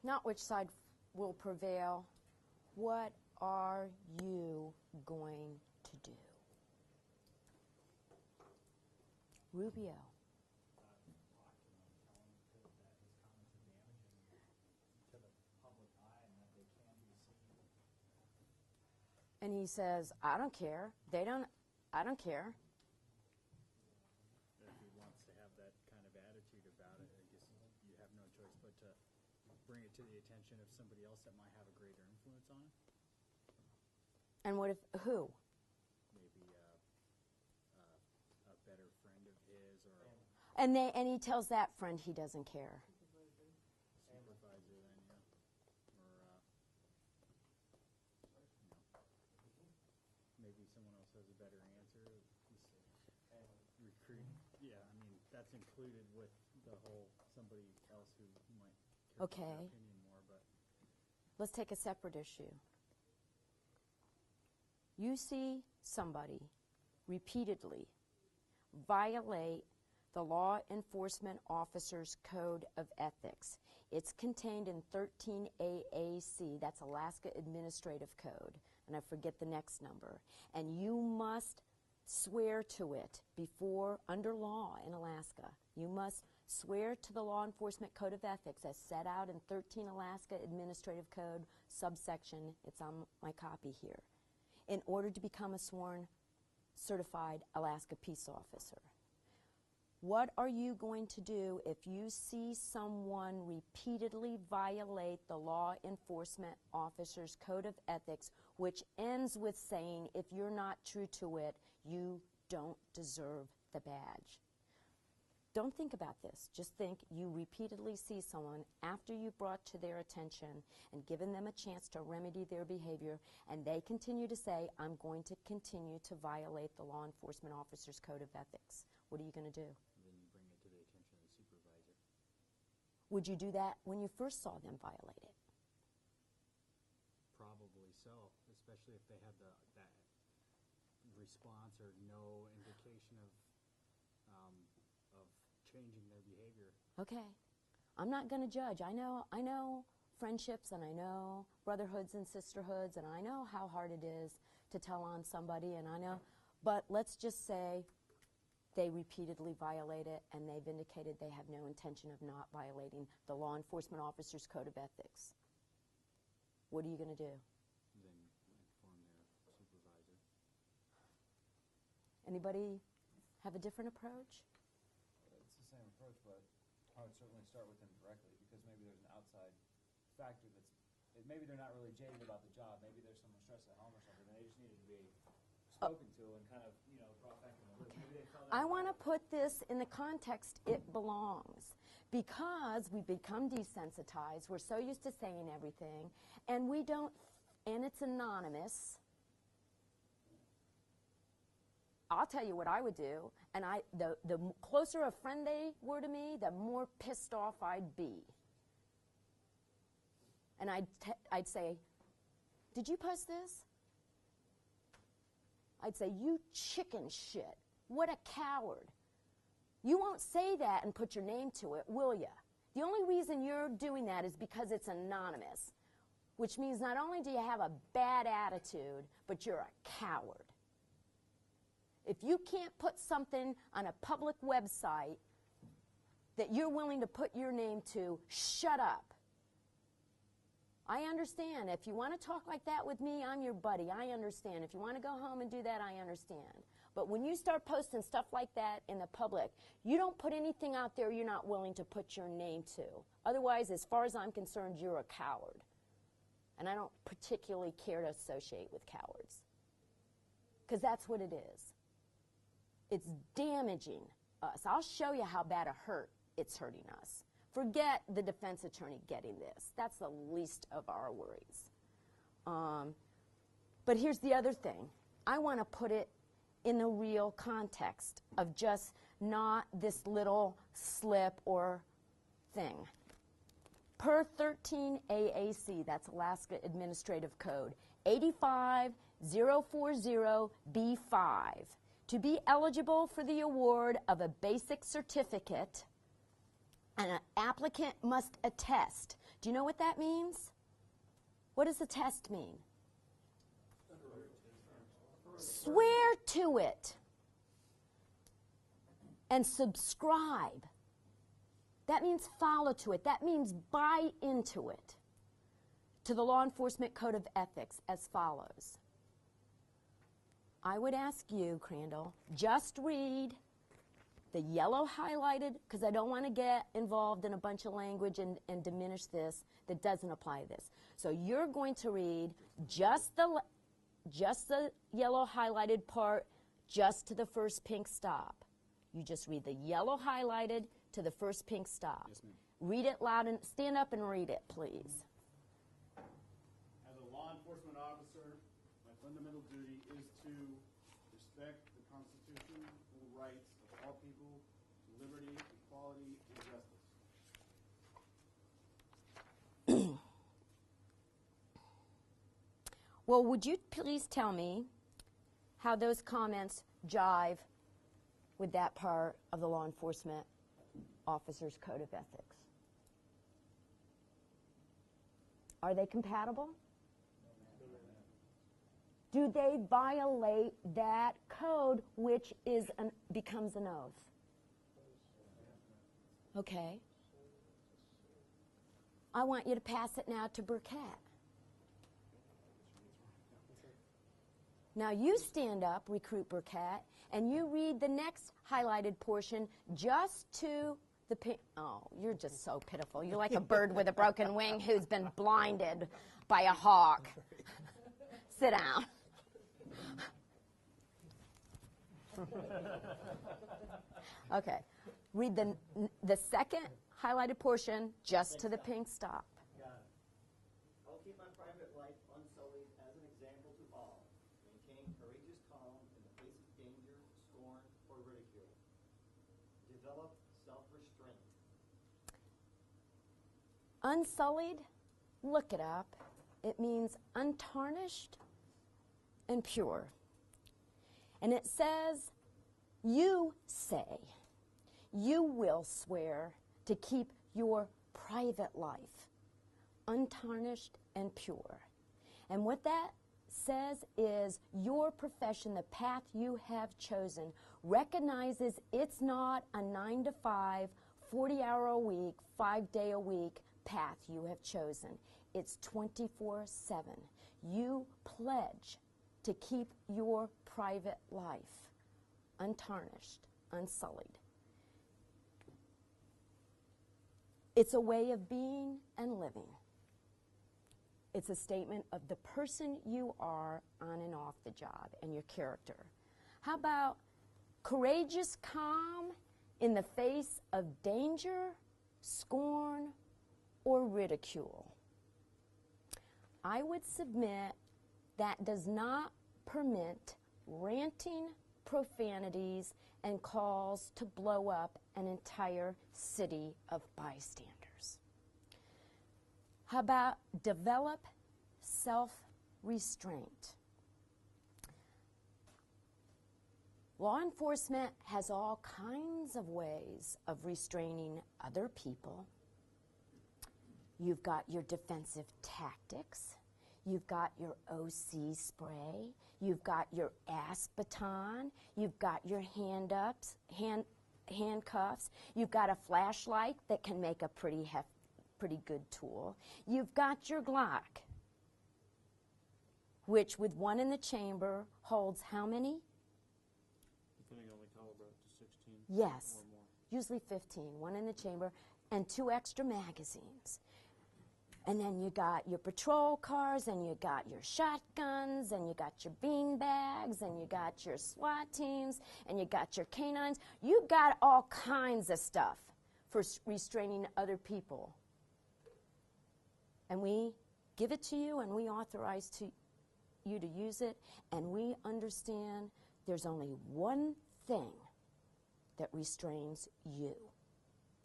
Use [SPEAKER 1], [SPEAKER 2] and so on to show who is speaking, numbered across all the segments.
[SPEAKER 1] Not which side will prevail. What are you going to do? Rubio. And he says, I don't care. I don't care.
[SPEAKER 2] If he wants to have that kind of attitude about it, I guess you have no choice but to bring it to the attention of somebody else that might have a greater influence on it.
[SPEAKER 1] And what if, who?
[SPEAKER 2] Maybe a better friend of his, or
[SPEAKER 1] And he tells that friend he doesn't care.
[SPEAKER 2] supervisor then, yeah. Or maybe someone else has a better answer. Recruit. Yeah, I mean, that's included with the whole somebody else who might care about their opinion more, but
[SPEAKER 1] Let's take a separate issue. You see somebody repeatedly violate the law enforcement officer's code of ethics. It's contained in 13 AAC, that's Alaska Administrative Code, and I forget the next number. And you must swear to it before, under law in Alaska. You must swear to the law enforcement code of ethics as set out in 13 Alaska Administrative Code, subsection, it's on my copy here, in order to become a sworn certified Alaska peace officer. What are you going to do if you see someone repeatedly violate the law enforcement officer's code of ethics, which ends with saying, if you're not true to it, you don't deserve the badge? Don't think about this. Just think you repeatedly see someone after you've brought to their attention and given them a chance to remedy their behavior, and they continue to say, I'm going to continue to violate the law enforcement officer's code of ethics. What are you going to do?
[SPEAKER 2] then you bring it to the attention of the supervisor.
[SPEAKER 1] Would you do that when you first saw them violate it?
[SPEAKER 2] Probably so, especially if they had that response or no indication of changing their behavior.
[SPEAKER 1] Okay. I'm not going to judge. I know friendships, and I know brotherhoods and sisterhoods, and I know how hard it is to tell on somebody, and I know, but let's just say they repeatedly violate it, and they've indicated they have no intention of not violating the law enforcement officer's code of ethics. What are you going to do?
[SPEAKER 2] Then inform their supervisor.
[SPEAKER 1] Anybody have a different approach?
[SPEAKER 3] It's the same approach, but I would certainly start with them directly, because maybe there's an outside factor maybe they're not really jaded about the job. Maybe there's someone stressed at home or something, and they just needed to be spoken to and kind of, brought back in the loop. Maybe they felt
[SPEAKER 1] I want to put this in the context it belongs, because we become desensitized. We're so used to saying everything, and we don't, and it's anonymous. I'll tell you what I would do, and the closer a friend they were to me, the more pissed off I'd be. And I'd say, did you post this? I'd say, you chicken shit. What a coward. You won't say that and put your name to it, will you? The only reason you're doing that is because it's anonymous, which means not only do you have a bad attitude, but you're a coward. If you can't put something on a public website that you're willing to put your name to, shut up. I understand. If you want to talk like that with me, I'm your buddy. I understand. If you want to go home and do that, I understand. But when you start posting stuff like that in the public, you don't put anything out there you're not willing to put your name to. Otherwise, as far as I'm concerned, you're a coward. And I don't particularly care to associate with cowards, because that's what it is. It's damaging us. I'll show you how bad a hurt it's hurting us. Forget the defense attorney getting this. That's the least of our worries. But here's the other thing. I want to put it in the real context of just not this little slip or thing. Per 13 AAC, that's Alaska Administrative Code, 85040B5, to be eligible for the award of a basic certificate, an applicant must attest Do you know what that means? What does the test mean? Swear to it and subscribe. That means follow to it. That means buy into it. To the Law Enforcement Code of Ethics as follows. I would ask you, Crandall, just read the yellow highlighted, because I don't want to get involved in a bunch of language and diminish this that doesn't apply to this. So you're going to read just the yellow highlighted part, just to the first pink stop. You just read the yellow highlighted to the first pink stop.
[SPEAKER 2] Yes, ma'am.
[SPEAKER 1] Read it loud and stand up and read it, please.
[SPEAKER 4] As a law enforcement officer, my fundamental duty is to respect the constitutional rights of all people to liberty, equality, and justice.
[SPEAKER 1] Well, would you please tell me how those comments jive with that part of the Law Enforcement Officers Code of Ethics? Are they compatible? Do they violate that code, which is becomes an oath? Okay. I want you to pass it now to Burkett. Now you stand up, Recruit Burkett, and you read the next highlighted portion just to the pink. Oh, you're just so pitiful. You're like a bird with a broken wing who's been blinded by a hawk. Sit down. Okay. Read the second highlighted portion just to the pink stop.
[SPEAKER 5] Got it. I will keep my private life unsullied as an example to all. Maintain courageous calm in the face of danger, scorn, or ridicule. Develop self-restraint.
[SPEAKER 1] Unsullied, look it up. It means untarnished and pure. And it says, you say, you will swear to keep your private life untarnished and pure. And what that says is your profession, the path you have chosen, recognizes it's not a 9-to-5, 40-hour-a-week, 5-day-a-week path you have chosen. It's 24/7. You pledge to keep your private life untarnished, unsullied. It's a way of being and living. It's a statement of the person you are on and off the job and your character. How about courageous calm in the face of danger, scorn, or ridicule? I would submit that does not permit ranting, profanities, and calls to blow up an entire city of bystanders. How about develop self-restraint? Law enforcement has all kinds of ways of restraining other people. You've got your defensive tactics. You've got your OC spray. You've got your ass baton. You've got your handcuffs. You've got a flashlight that can make a pretty good tool. You've got your Glock, which with one in the chamber holds how many?
[SPEAKER 4] Depending on the caliber, up to 16
[SPEAKER 1] Yes,
[SPEAKER 4] or more.
[SPEAKER 1] usually 15, one in the chamber, and 2 extra magazines. And then you got your patrol cars, and you got your shotguns, and you got your bean bags, and you got your SWAT teams, and you got your canines. You got all kinds of stuff for restraining other people. And we give it to you, and we authorize you to use it, and we understand there's only one thing that restrains you.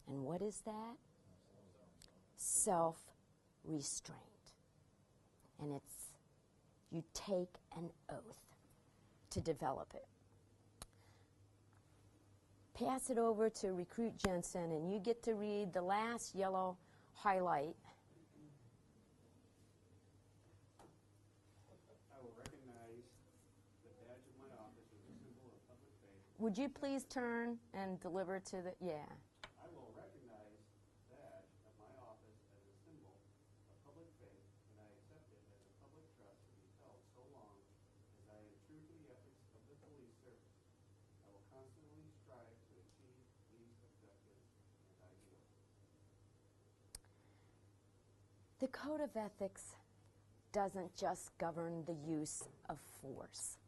[SPEAKER 1] And what is that? Self-restraint. And it's, you take an oath to develop it. Pass it over to Recruit Jensen, and you get to read the last yellow highlight would you please turn and deliver to the, yeah.
[SPEAKER 4] I will recognize the badge of my office as a symbol of public faith, and I accept it as a public trust to be held so long as I am true to the ethics of the police service. I will constantly strive to achieve these objectives and ideals.
[SPEAKER 1] The Code of Ethics doesn't just govern the use of force.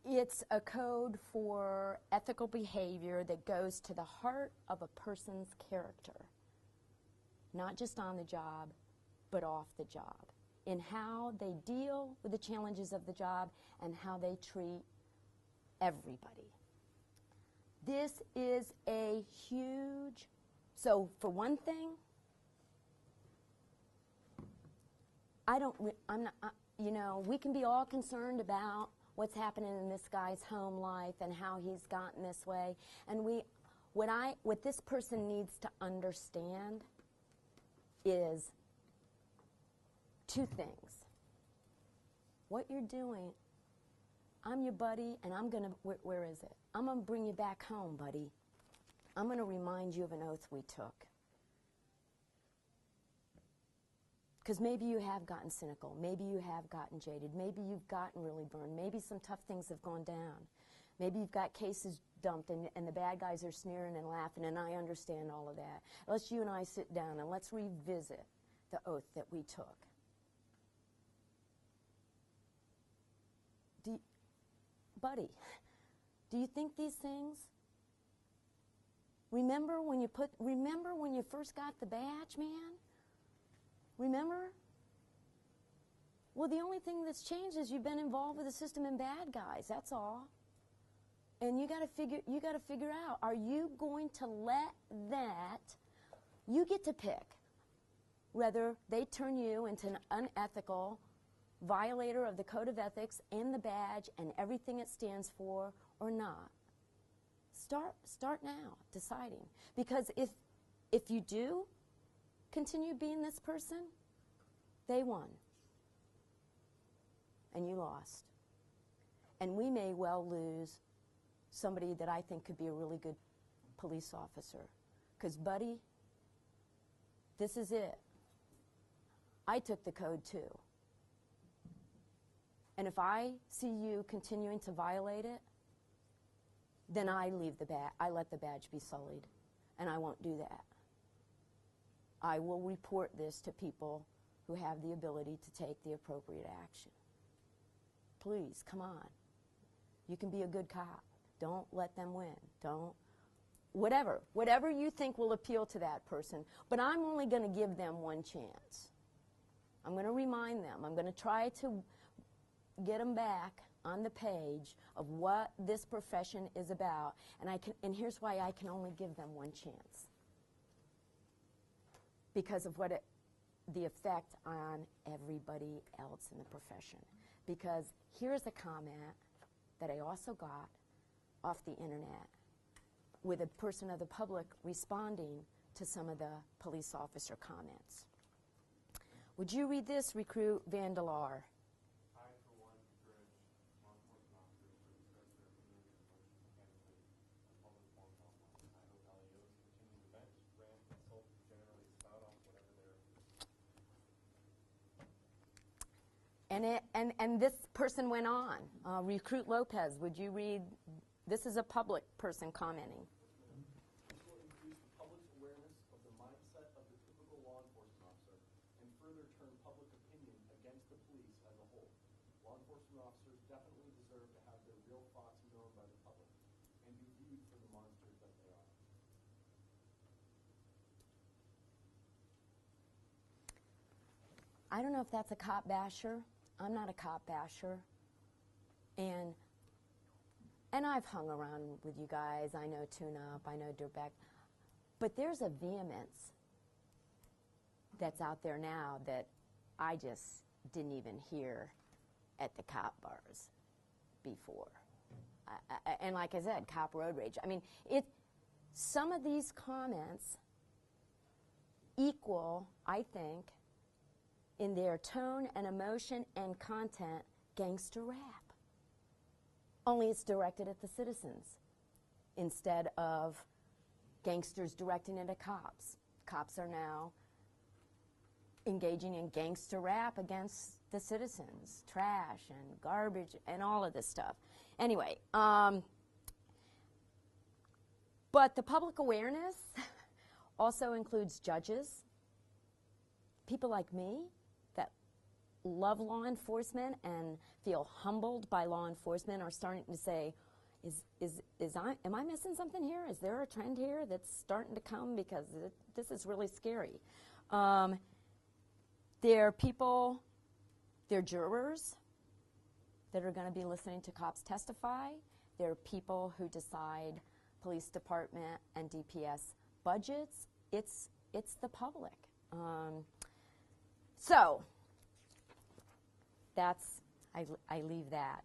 [SPEAKER 1] It's a code for ethical behavior that goes to the heart of a person's character, not just on the job, but off the job, in how they deal with the challenges of the job and how they treat everybody. This is a huge, so for one thing, you know, we can be all concerned about what's happening in this guy's home life and how he's gotten this way. And what this person needs to understand is two things. What you're doing, I'm your buddy, and I'm going to, where is it? I'm going to bring you back home, buddy. I'm going to remind you of an oath we took. Because maybe you have gotten cynical, maybe you have gotten jaded, maybe you've gotten really burned, maybe some tough things have gone down. Maybe you've got cases dumped and the bad guys are sneering and laughing, and I understand all of that. Let's you and I sit down and let's revisit the oath that we took. Buddy, do you think these things? Remember when you first got the badge, man? Remember? Well, the only thing that's changed is you've been involved with the system and bad guys. That's all. And you got to figure out, are you going to let that? You get to pick whether they turn you into an unethical violator of the Code of Ethics and the badge and everything it stands for, or not. Start now deciding, because if you do continue being this person, they won. And you lost. And we may well lose somebody that I think could be a really good police officer. Because, buddy, this is it. I took the code too. And if I see you continuing to violate it, then I let the badge be sullied. And I won't do that. I will report this to people who have the ability to take the appropriate action. Please, come on. You can be a good cop. Don't let them win. Don't, whatever you think will appeal to that person. But I'm only going to give them one chance. I'm going to remind them. I'm going to try to get them back on the page of what this profession is about. And here's why I can only give them one chance. Because of the effect on everybody else in the profession. Because here's a comment that I also got off the internet with a person of the public responding to some of the police officer comments. Would you read this, Recruit Vandalar?
[SPEAKER 6] I, for one, encourage law enforcement officers to express their opinions and emotions mechanically on public forums online. I hope LEOs continue to vent, rant, insult, generally spout off whatever they're.
[SPEAKER 1] And this person went on. Recruit Lopez, would you read? This is a public person commenting.
[SPEAKER 6] This will increase the public's awareness of the mindset of the typical law enforcement officer and further turn public opinion against the police as a whole. Law enforcement officers definitely deserve to have their real thoughts known by the public and be viewed for the monsters that they are.
[SPEAKER 1] I don't know if that's a cop basher. I'm not a cop basher. And I've hung around with you guys. I know Tune Up, I know Dirtbag. But there's a vehemence that's out there now that I just didn't even hear at the cop bars before. And like I said, cop road rage. I mean, some of these comments equal, I think, in their tone and emotion and content, gangster rap. only it's directed at the citizens instead of gangsters directing it at cops. Cops are now engaging in gangster rap against the citizens, trash and garbage and all of this stuff. Anyway, but the public awareness also includes judges, people like me that love law enforcement and feel humbled by law enforcement are starting to say, am I missing something here? Is there a trend here that's starting to come? Because this is really scary. There are people, there are jurors that are going to be listening to cops testify. There are people who decide police department and DPS budgets. It's the public. So that's, I leave that.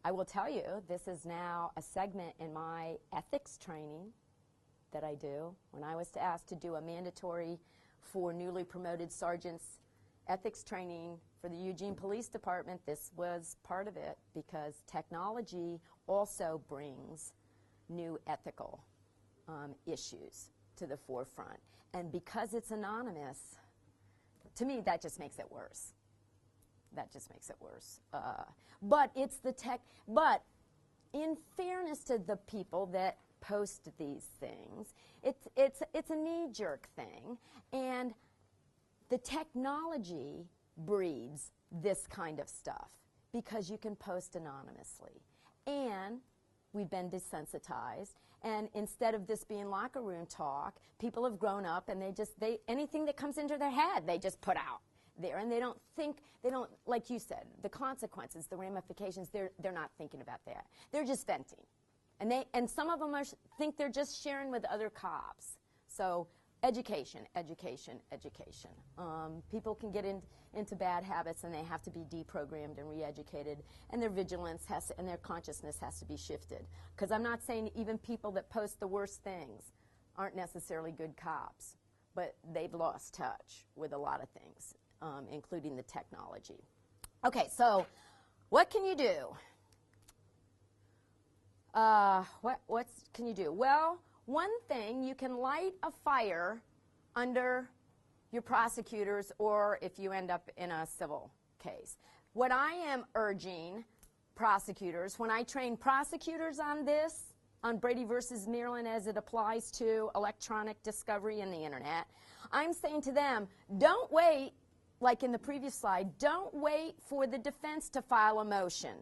[SPEAKER 1] I will tell you, this is now a segment in my ethics training that I do. When I was asked to do a mandatory for newly promoted sergeants ethics training for the Eugene Police Department, this was part of it, because technology also brings new ethical issues to the forefront. And because it's anonymous, to me, that just makes it worse. That just makes it worse. But it's the tech, but in fairness to the people that post these things, it's a knee-jerk thing, and the technology breeds this kind of stuff because you can post anonymously. And we've been desensitized, and instead of this being locker room talk, people have grown up and anything that comes into their head, they just put out there, and they don't, like you said, the consequences, the ramifications, they're not thinking about that. They're just venting. And some of them think they're just sharing with other cops. So education, education, education. People can get into bad habits, and they have to be deprogrammed and re-educated, and their vigilance and their consciousness has to be shifted. Because I'm not saying even people that post the worst things aren't necessarily good cops, but they've lost touch with a lot of things, including the technology. Okay, so what can you do? What can you do? Well, one thing, you can light a fire under your prosecutors, or if you end up in a civil case. What I am urging prosecutors, when I train prosecutors on this, on Brady versus Maryland as it applies to electronic discovery and the internet, I'm saying to them, don't wait, like in the previous slide, don't wait for the defense to file a motion,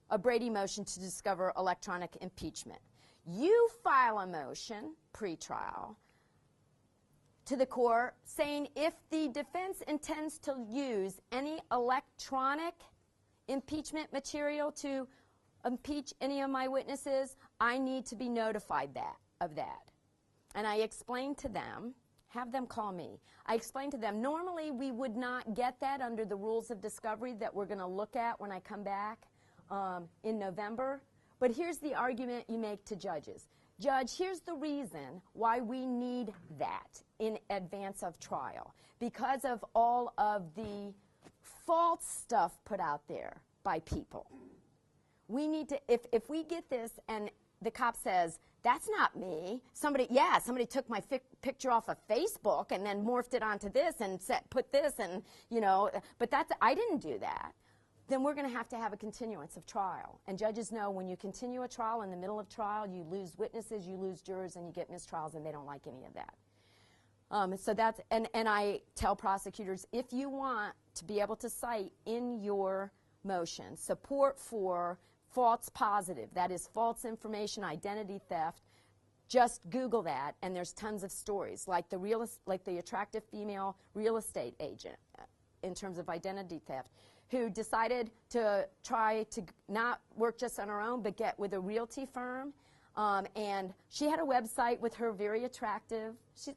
[SPEAKER 1] a Brady motion to discover electronic impeachment. You file a motion, pre-trial, to the court saying if the defense intends to use any electronic impeachment material to impeach any of my witnesses, I need to be notified of that. And I explain to them, have them call me. I explain to them, normally we would not get that under the rules of discovery that we're going to look at when I come back in November. But here's the argument you make to judges. Judge, here's the reason why we need that in advance of trial. Because of all of the false stuff put out there by people. We need to, if we get this and the cop says, that's not me, somebody took my picture off of Facebook and then morphed it onto this and put this and, but I didn't do that. Then we're going to have a continuance of trial. And judges know when you continue a trial in the middle of trial, you lose witnesses, you lose jurors, and you get mistrials, and they don't like any of that. So that's, and I tell prosecutors, if you want to be able to cite in your motion support for false positive, that is false information, identity theft, just Google that, and there's tons of stories, like the attractive female real estate agent in terms of identity theft, who decided to try to not work just on her own, but get with a realty firm. And she had a website with her very attractive, she's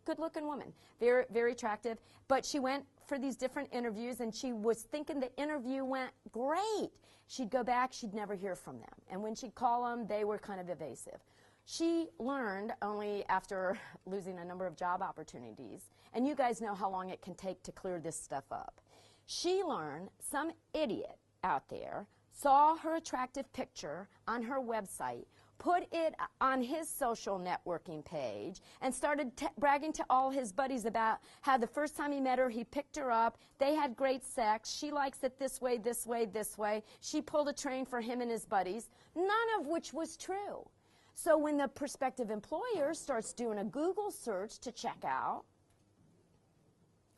[SPEAKER 1] good-looking woman, very, very attractive. But she went for these different interviews, and she was thinking the interview went great. She'd go back, she'd never hear from them. And when she'd call them, they were kind of evasive. She learned only after losing a number of job opportunities, and you guys know how long it can take to clear this stuff up. She learned some idiot out there saw her attractive picture on her website, put it on his social networking page, and started bragging to all his buddies about how the first time he met her, he picked her up, they had great sex, she likes it this way, this way, this way, she pulled a train for him and his buddies, none of which was true. So when the prospective employer starts doing a Google search to check out,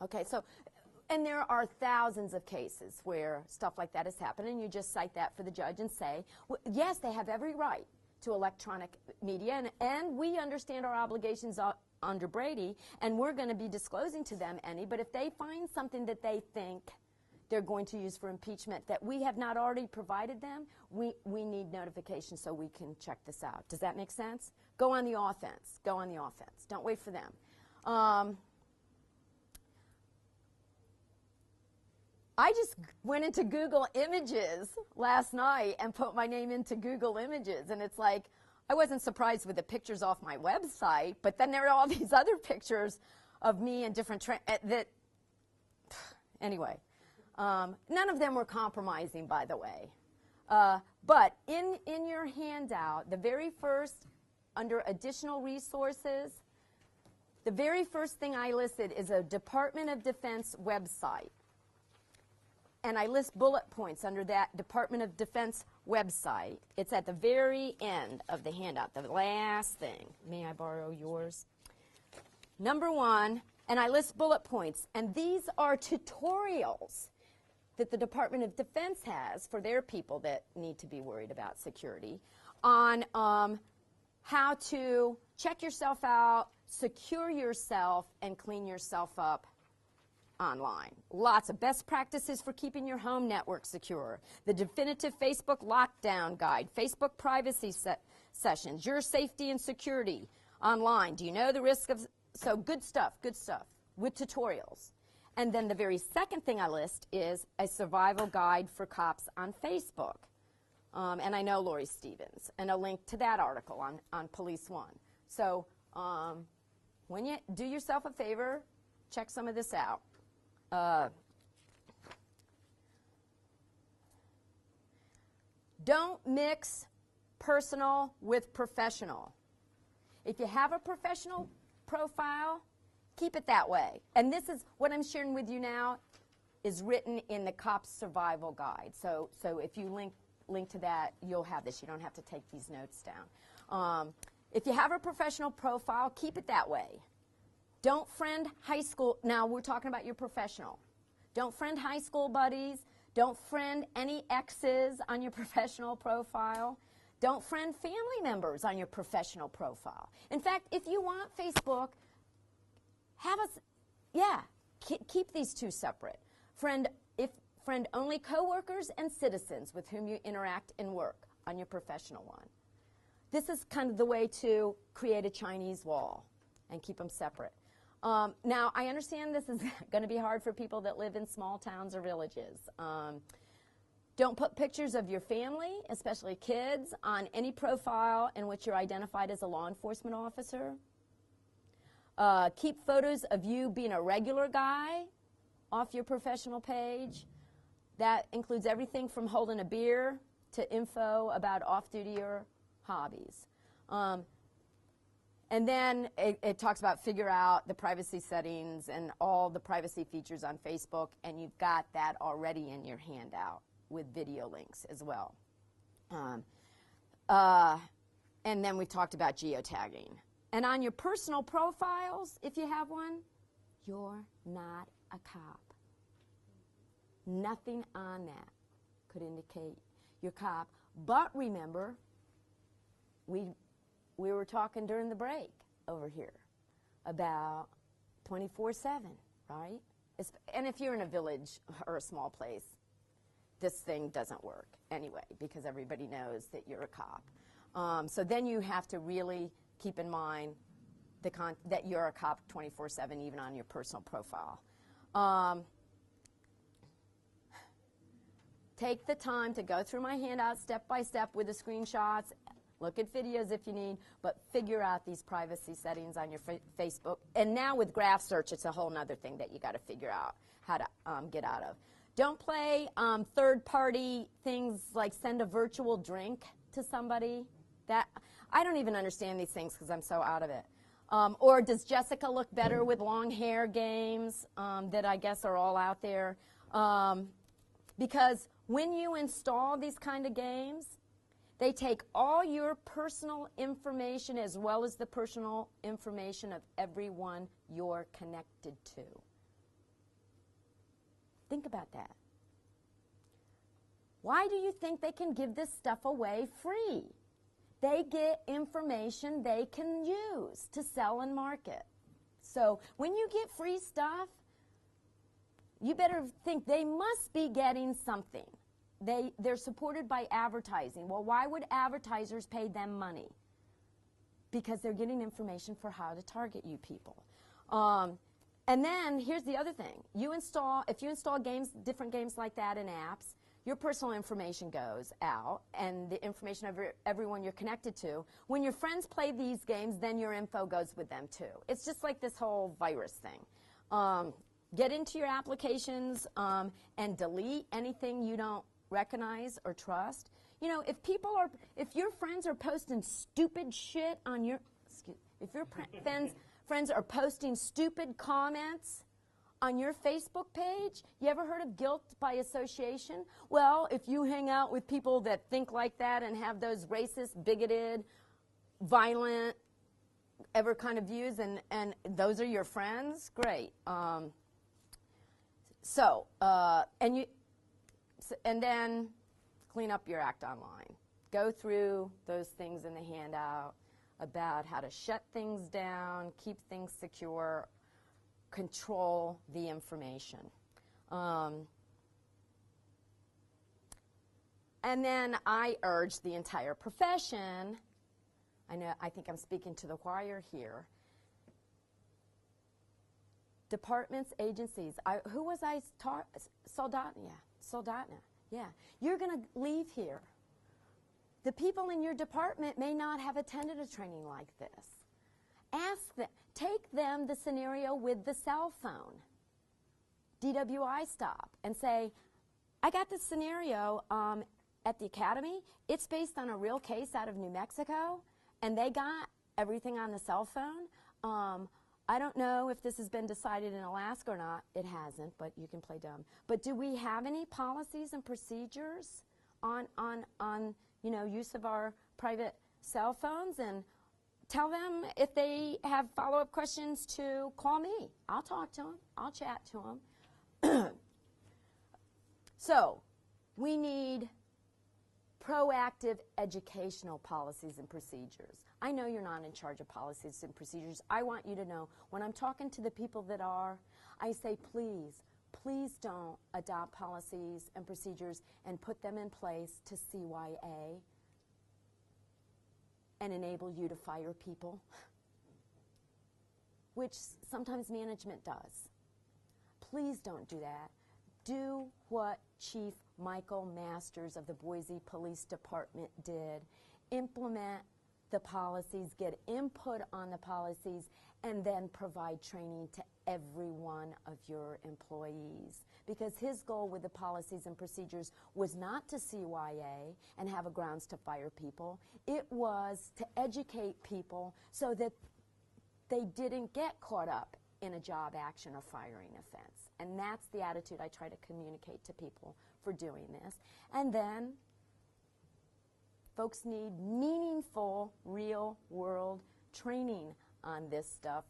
[SPEAKER 1] okay, so, and there are thousands of cases where stuff like that has happened, and you just cite that for the judge and say, well, yes, they have every right to electronic media, and we understand our obligations under Brady, and we're going to be disclosing to them any, but if they find something that they think they're going to use for impeachment that we have not already provided them, we need notification so we can check this out. Does that make sense? Go on the offense. Go on the offense. Don't wait for them. I just went into Google Images last night and put my name into Google Images, and it's like, I wasn't surprised with the pictures off my website, but then there are all these other pictures of me in different anyway, none of them were compromising, by the way. But in your handout, the very first, under additional resources, the very first thing I listed is a Department of Defense website. And I list bullet points under that Department of Defense website. It's at the very end of the handout, the last thing. May I borrow yours? Number 1, and I list bullet points. And these are tutorials that the Department of Defense has for their people that need to be worried about security on how to check yourself out, secure yourself, and clean yourself up online. Lots of best practices for keeping your home network secure. The definitive Facebook lockdown guide, Facebook privacy sessions, your safety and security online. Do you know the risk of, so good stuff with tutorials. And then the very second thing I list is a survival guide for cops on Facebook. And I know Lori Stevens, and a link to that article on Police One. So when you do yourself a favor, check some of this out. Don't mix personal with professional. If you have a professional profile, keep it that way. And this is what I'm sharing with you now is written in the COPS Survival Guide. So if you link to that, you'll have this. You don't have to take these notes down. If you have a professional profile, keep it that way. Don't friend high school. Now we're talking about your professional. Don't friend high school buddies. Don't friend any exes on your professional profile. Don't friend family members on your professional profile. In fact, if you want Facebook, keep these two separate. Friend only coworkers and citizens with whom you interact and work on your professional one. This is kind of the way to create a Chinese wall and keep them separate. Now, I understand this is going to be hard for people that live in small towns or villages. Don't put pictures of your family, especially kids, on any profile in which you're identified as a law enforcement officer. Keep photos of you being a regular guy off your professional page. That includes everything from holding a beer to info about off-duty or hobbies. And then it talks about figure out the privacy settings and all the privacy features on Facebook, and you've got that already in your handout with video links as well. And then we talked about geotagging. And on your personal profiles, if you have one, you're not a cop. Nothing on that could indicate you're a cop. But remember, we were talking during the break over here about 24/7, right? And if you're in a village or a small place, this thing doesn't work anyway because everybody knows that you're a cop. So then you have to really keep in mind that you're a cop 24/7 even on your personal profile. Take the time to go through my handout step by step with the screenshots. Look at videos if you need, but figure out these privacy settings on your Facebook. And now with graph search, it's a whole other thing that you got to figure out how to get out of. Don't play third-party things like send a virtual drink to somebody. That I don't even understand these things because I'm so out of it. Or does Jessica look better with long hair games that I guess are all out there? Because when you install these kind of games, they take all your personal information as well as the personal information of everyone you're connected to. Think about that. Why do you think they can give this stuff away free? They get information they can use to sell and market. So when you get free stuff, you better think they must be getting something. They're supported by advertising. Well, why would advertisers pay them money? Because they're getting information for how to target you people. And then here's the other thing. If you install games, different games like that in apps, your personal information goes out and the information of everyone you're connected to. When your friends play these games, then your info goes with them too. It's just like this whole virus thing. Get into your applications and delete anything you don't recognize or trust. You know, if your friends are posting stupid shit on your, if your friends are posting stupid comments on your Facebook page, you ever heard of guilt by association? Well, if you hang out with people that think like that and have those racist, bigoted, violent, ever kind of views, and those are your friends, great. And then clean up your act online. Go through those things in the handout about how to shut things down, keep things secure, control the information. And then I urge the entire profession, I think I'm speaking to the choir here, departments, agencies. Who was I? Soldatna. Yeah. You're going to leave here. The people in your department may not have attended a training like this. Ask them. Take them the scenario with the cell phone, DWI stop, and say, I got this scenario at the academy. It's based on a real case out of New Mexico, and they got everything on the cell phone. I don't know if this has been decided in Alaska or not. It hasn't, but you can play dumb. But do we have any policies and procedures on use of our private cell phones? And tell them if they have follow-up questions to call me. I'll talk to them. I'll chat to them. So we need proactive educational policies and procedures. I know you're not in charge of policies and procedures. I want you to know when I'm talking to the people that are, I say, please don't adopt policies and procedures and put them in place to CYA and enable you to fire people, which sometimes management does. Please don't do that. Do what Chief Michael Masters of the Boise Police Department did. Implement the policies, get input on the policies, and then provide training to every one of your employees. Because his goal with the policies and procedures was not to CYA and have a grounds to fire people. It was to educate people so that they didn't get caught up in a job action or firing offense. And that's the attitude I try to communicate to people for doing this. And then folks need meaningful, real-world training on this stuff,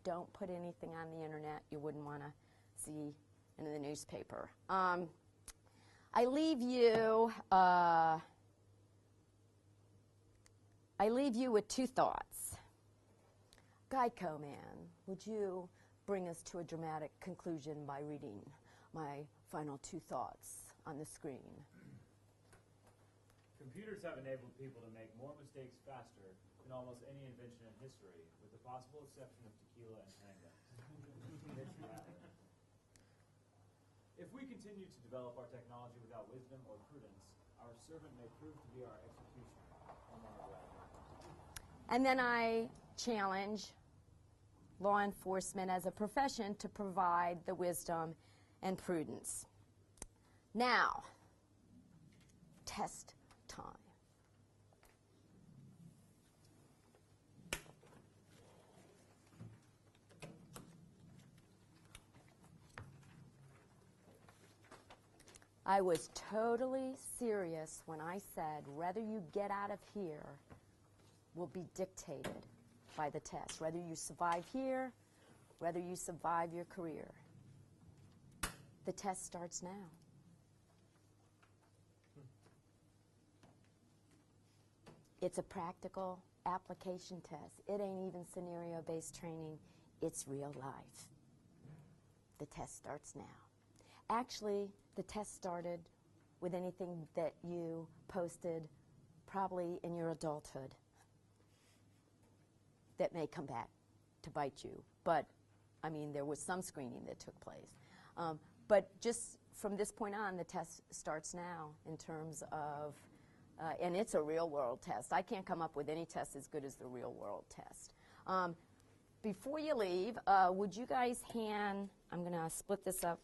[SPEAKER 1] don't put anything on the internet you wouldn't want to see in the newspaper. I leave you with two thoughts. Geico man, would you bring us to a dramatic conclusion by reading my final two thoughts on the screen?
[SPEAKER 3] Computers have enabled people to make more mistakes faster than almost any invention in history, with the possible exception of tequila and handguns. If we continue to develop our technology without wisdom or prudence, our servant may prove to be our executioner.
[SPEAKER 1] And then I challenge law enforcement as a profession to provide the wisdom and prudence. Now, test time. I was totally serious when I said whether you get out of here will be dictated by the test. Whether you survive here, whether you survive your career. The test starts now. It's a practical application test. It ain't even scenario-based training. It's real life. The test starts now. Actually, the test started with anything that you posted probably in your adulthood that may come back to bite you. But, I mean, there was some screening that took place. But just from this point on, the test starts now in terms of, and it's a real-world test. I can't come up with any test as good as the real-world test. Before you leave, would you guys hand, I'm going to split this up